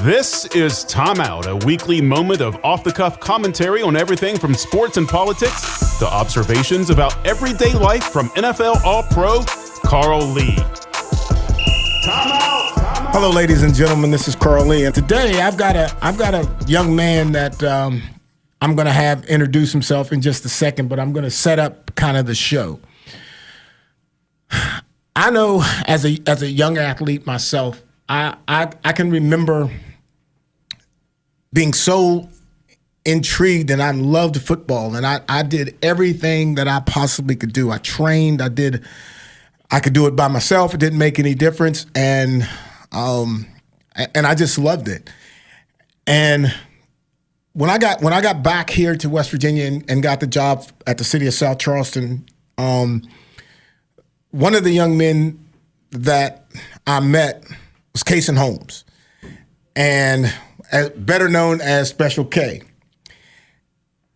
This is Time Out, a weekly moment of off-the-cuff commentary on everything from sports and politics to observations about everyday life from NFL All-Pro Carl Lee. Time out. Hello, ladies and gentlemen. This is Carl Lee, and today I've got a young man that I'm going to have introduce himself in just a second, but I'm going to set up kind of the show. I know as a young athlete myself, I can remember being so intrigued, and I loved football, and I did everything that I possibly could do. I trained, I could do it by myself. It didn't make any difference, and I just loved it. And when I got back here to West Virginia and got the job at the city of South Charleston, one of the young men that I met was Kayson Holmes, and better known as Special K.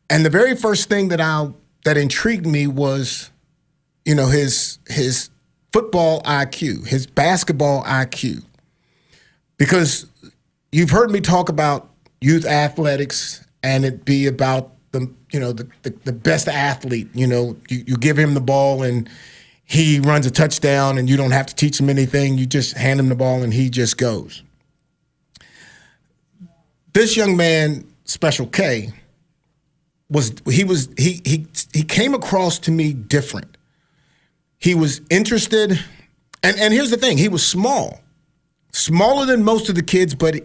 And the very first thing that intrigued me was, his football IQ, his basketball IQ. Because you've heard me talk about youth athletics and it be about the best athlete. You give him the ball and he runs a touchdown and you don't have to teach him anything. You just hand him the ball and he just goes. This young man, Special K, he came across to me different. He was interested, and here's the thing, he was smaller than most of the kids, but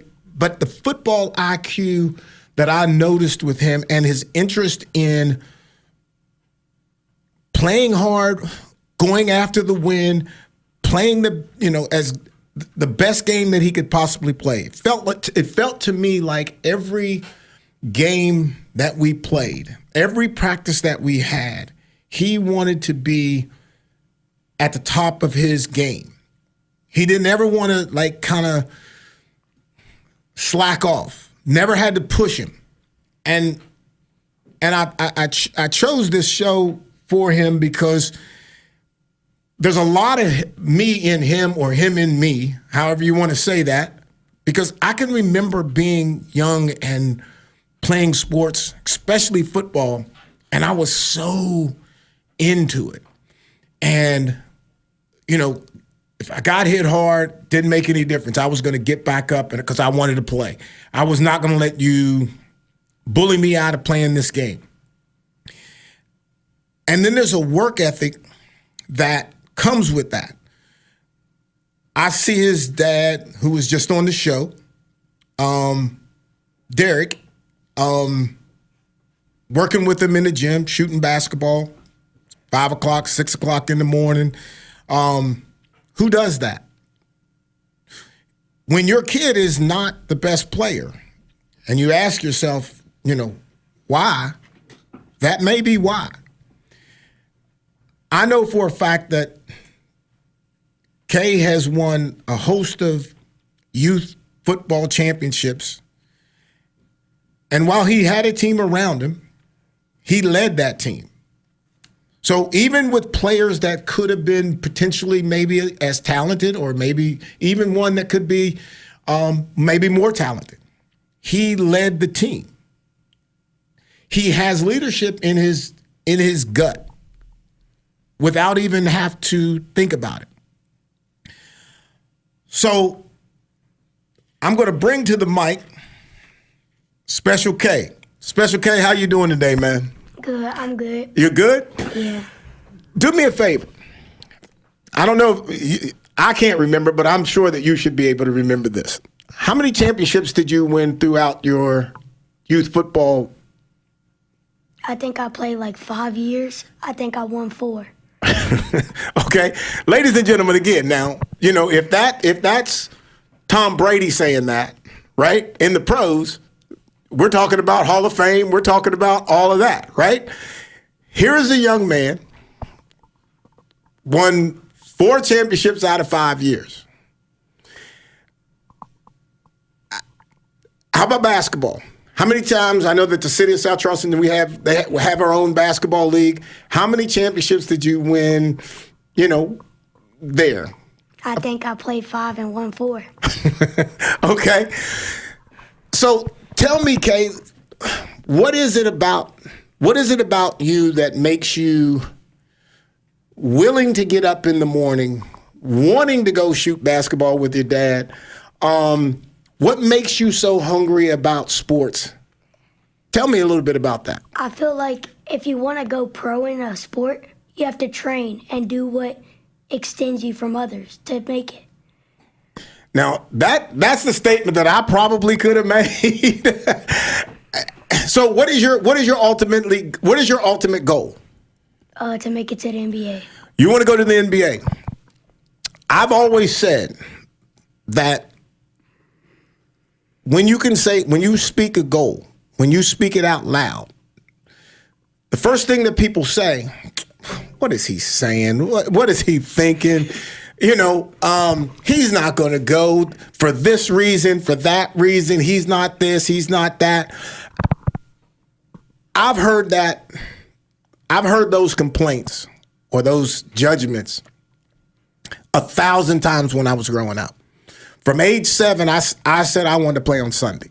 the football IQ that I noticed with him and his interest in playing hard, going after the win, playing as the best game that he could possibly play. It felt to me like every game that we played, every practice that we had, he wanted to be at the top of his game. He didn't ever want to kind of slack off. Never had to push him. And I chose this show for him because there's a lot of me in him or him in me, however you want to say that, because I can remember being young and playing sports, especially football, and I was so into it. And, if I got hit hard, didn't make any difference. I was going to get back up because I wanted to play. I was not going to let you bully me out of playing this game. And then there's a work ethic that comes with that. I see his dad, who was just on the show, Derek, working with him in the gym, shooting basketball, 5 o'clock, 6 o'clock in the morning. Who does that? When your kid is not the best player and you ask yourself, why, that may be why. I know for a fact that Kay has won a host of youth football championships. And while he had a team around him, he led that team. So even with players that could have been potentially maybe as talented or maybe even one that could be maybe more talented, he led the team. He has leadership in his gut without even have to think about it. So I'm going to bring to the mic Special K. Special K, how you doing today, man? Good, I'm good. You're good? Yeah. Do me a favor. I don't know, I can't remember, but I'm sure that you should be able to remember this. How many championships did you win throughout your youth football? I think I played 5 years. I think I won 4. Okay. Ladies and gentlemen, again, now, if that's Tom Brady saying that, right, in the pros, we're talking about Hall of Fame. We're talking about all of that, right? Here is a young man, won 4 championships out of 5 years. How about basketball? How many times, I know that the city of South Charleston, we have our own basketball league. How many championships did you win, there? I think I played 5 and won 4. Okay. So tell me, Kay, what is it about you that makes you willing to get up in the morning, wanting to go shoot basketball with your dad? What makes you so hungry about sports? Tell me a little bit about that. I feel like if you want to go pro in a sport, you have to train and do what extends you from others to make it. Now, that's the statement that I probably could have made. So what is your ultimate goal? To make it to the NBA. You want to go to the NBA. I've always said that when you speak a goal, when you speak it out loud, the first thing that people say, what is he saying? What is he thinking? He's not going to go for this reason, for that reason. He's not this, he's not that. I've heard that. I've heard those complaints or those judgments 1,000 times when I was growing up. From age 7, I said I wanted to play on Sunday.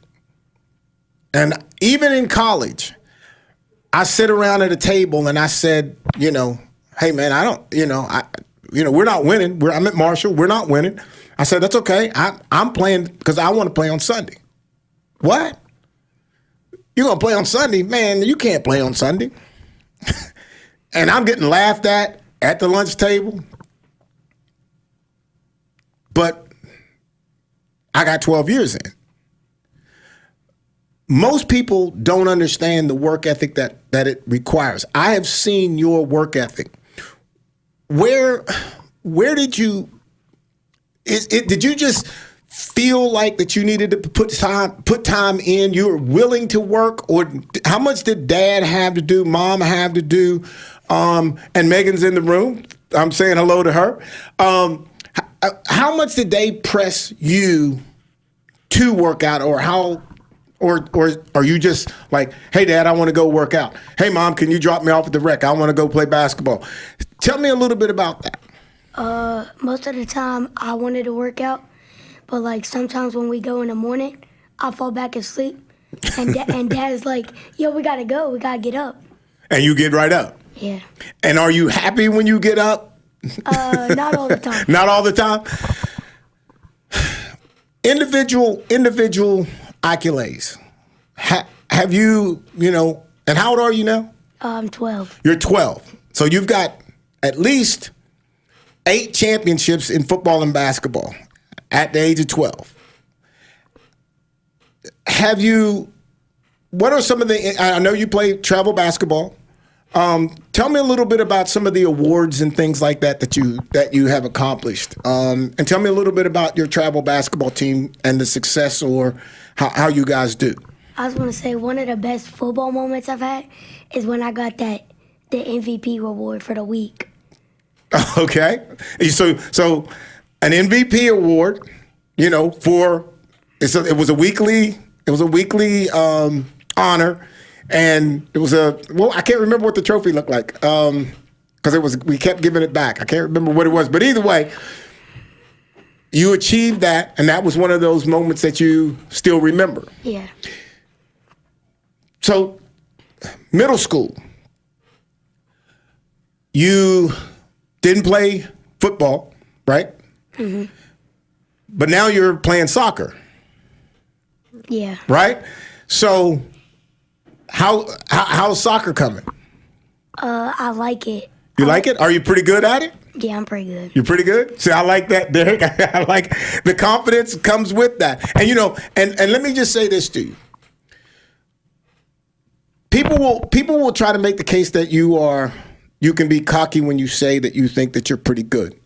And even in college, I sit around at a table and I said, hey man, we're not winning. I'm at Marshall. We're not winning. I said, that's okay. I'm playing because I want to play on Sunday. What? You're going to play on Sunday? Man, you can't play on Sunday. And I'm getting laughed at the lunch table. But I got 12 years in. Most people don't understand the work ethic that it requires. I have seen your work ethic. Where did you did you just feel like that you needed to put time in? You were willing to work, or how much did Dad have to do, Mom have to do? And Megan's in the room. I'm saying hello to her. How much did they press you to work out, or how? Or are you just like, hey, Dad, I want to go work out. Hey, Mom, can you drop me off at the rec? I want to go play basketball. Tell me a little bit about that. Most of the time, I wanted to work out. But, like, sometimes when we go in the morning, I fall back asleep. And Dad's like, yo, we got to go. We got to get up. And you get right up? Yeah. And are you happy when you get up? Not all the time. Not all the time? Individual accolades. Have you, and how old are you now? I'm 12. You're 12. So you've got at least 8 championships in football and basketball at the age of 12. What are some of I know you play travel basketball. Tell me a little bit about some of the awards and things like that you have accomplished. And tell me a little bit about your travel basketball team and the success or how you guys do. I just want to say one of the best football moments I've had is when I got the MVP award for the week. Okay. So an MVP award, it was a weekly honor. And it was I can't remember what the trophy looked like because we kept giving it back. I can't remember what it was. But either way, you achieved that, and that was one of those moments that you still remember. Yeah. So, middle school, you didn't play football, right? Mm-hmm. But now you're playing soccer. Yeah. Right? So, how's soccer coming? I like it. You like it? Are you pretty good at it? Yeah, I'm pretty good. You're pretty good? See, I like that, Derek. I like the confidence comes with that. And, and let me just say this to you. People will try to make the case that you can be cocky when you say that you think that you're pretty good.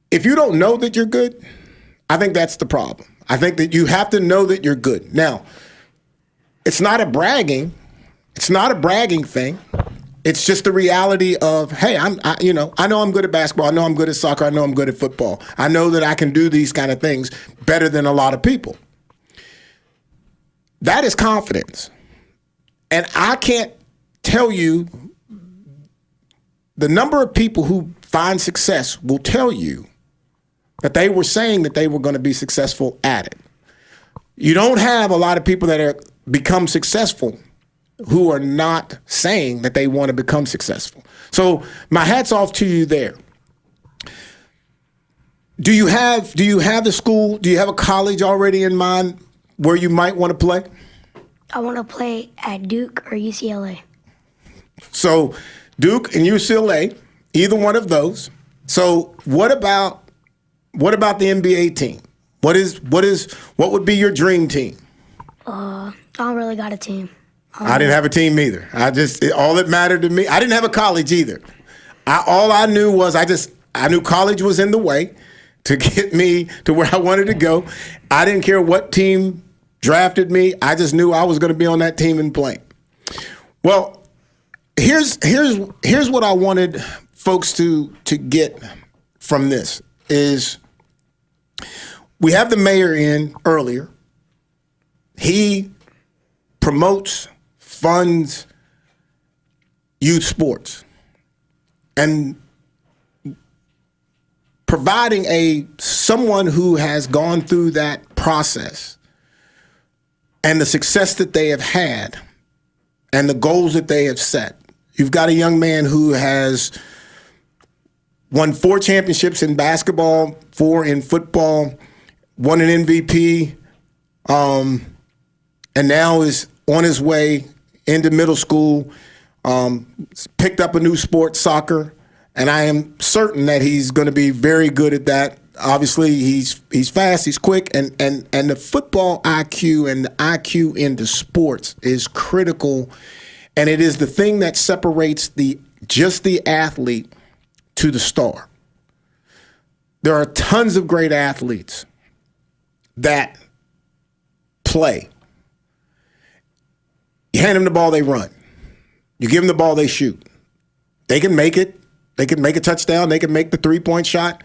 If you don't know that you're good, I think that's the problem. I think that you have to know that you're good. Now, it's not a bragging thing. It's just the reality of, hey, I know I'm good at basketball. I know I'm good at soccer. I know I'm good at football. I know that I can do these kind of things better than a lot of people. That is confidence. And I can't tell you the number of people who find success will tell you that they were saying that they were going to be successful at it. You don't have a lot of people that are become successful who are not saying that they want to become successful. So my hat's off to you there. Do you have the school? Do you have a college already in mind where you might want to play? I want to play at Duke or UCLA. So Duke and UCLA, either one of those. So what about the NBA team? What would be your dream team? I don't really got a team. I didn't have a team either. All that mattered to me, I didn't have a college either. All I knew was I knew college was in the way to get me to where I wanted to go. I didn't care what team drafted me. I just knew I was going to be on that team and play. Well, here's what I wanted folks to get from this is we have the mayor in earlier. He promotes, funds youth sports, and providing someone who has gone through that process and the success that they have had and the goals that they have set. You've got a young man who has won 4 championships in basketball, 4 in football, won an MVP, and now is on his way into middle school, picked up a new sport, soccer, and I am certain that he's going to be very good at that. Obviously, he's fast, he's quick, and the football IQ and the IQ into sports is critical, and it is the thing that separates just the athlete to the star. There are tons of great athletes that play. You hand them the ball, they run. You give them the ball, they shoot. They can make it. They can make a touchdown. They can make the 3-point shot.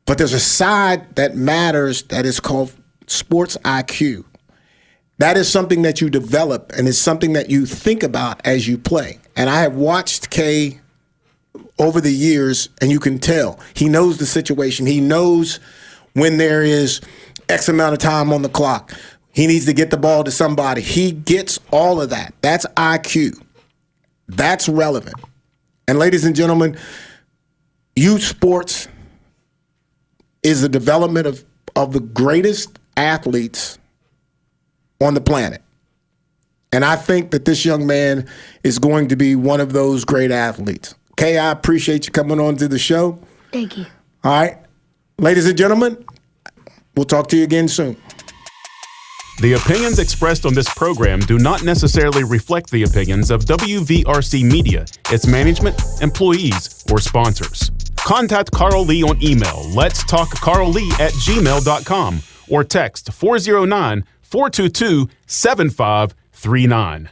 But there's a side that matters that is called sports IQ. That is something that you develop, and it's something that you think about as you play. And I have watched Kay over the years, and you can tell. He knows the situation. He knows when there is X amount of time on the clock. He needs to get the ball to somebody. He gets all of that. That's IQ. That's relevant. And ladies and gentlemen, youth sports is the development of the greatest athletes on the planet. And I think that this young man is going to be one of those great athletes. Kay, I appreciate you coming on to the show. Thank you. All right. Ladies and gentlemen, we'll talk to you again soon. The opinions expressed on this program do not necessarily reflect the opinions of WVRC Media, its management, employees, or sponsors. Contact Carl Lee on email, letstalkcarllee@gmail.com, or text 409-422-7539.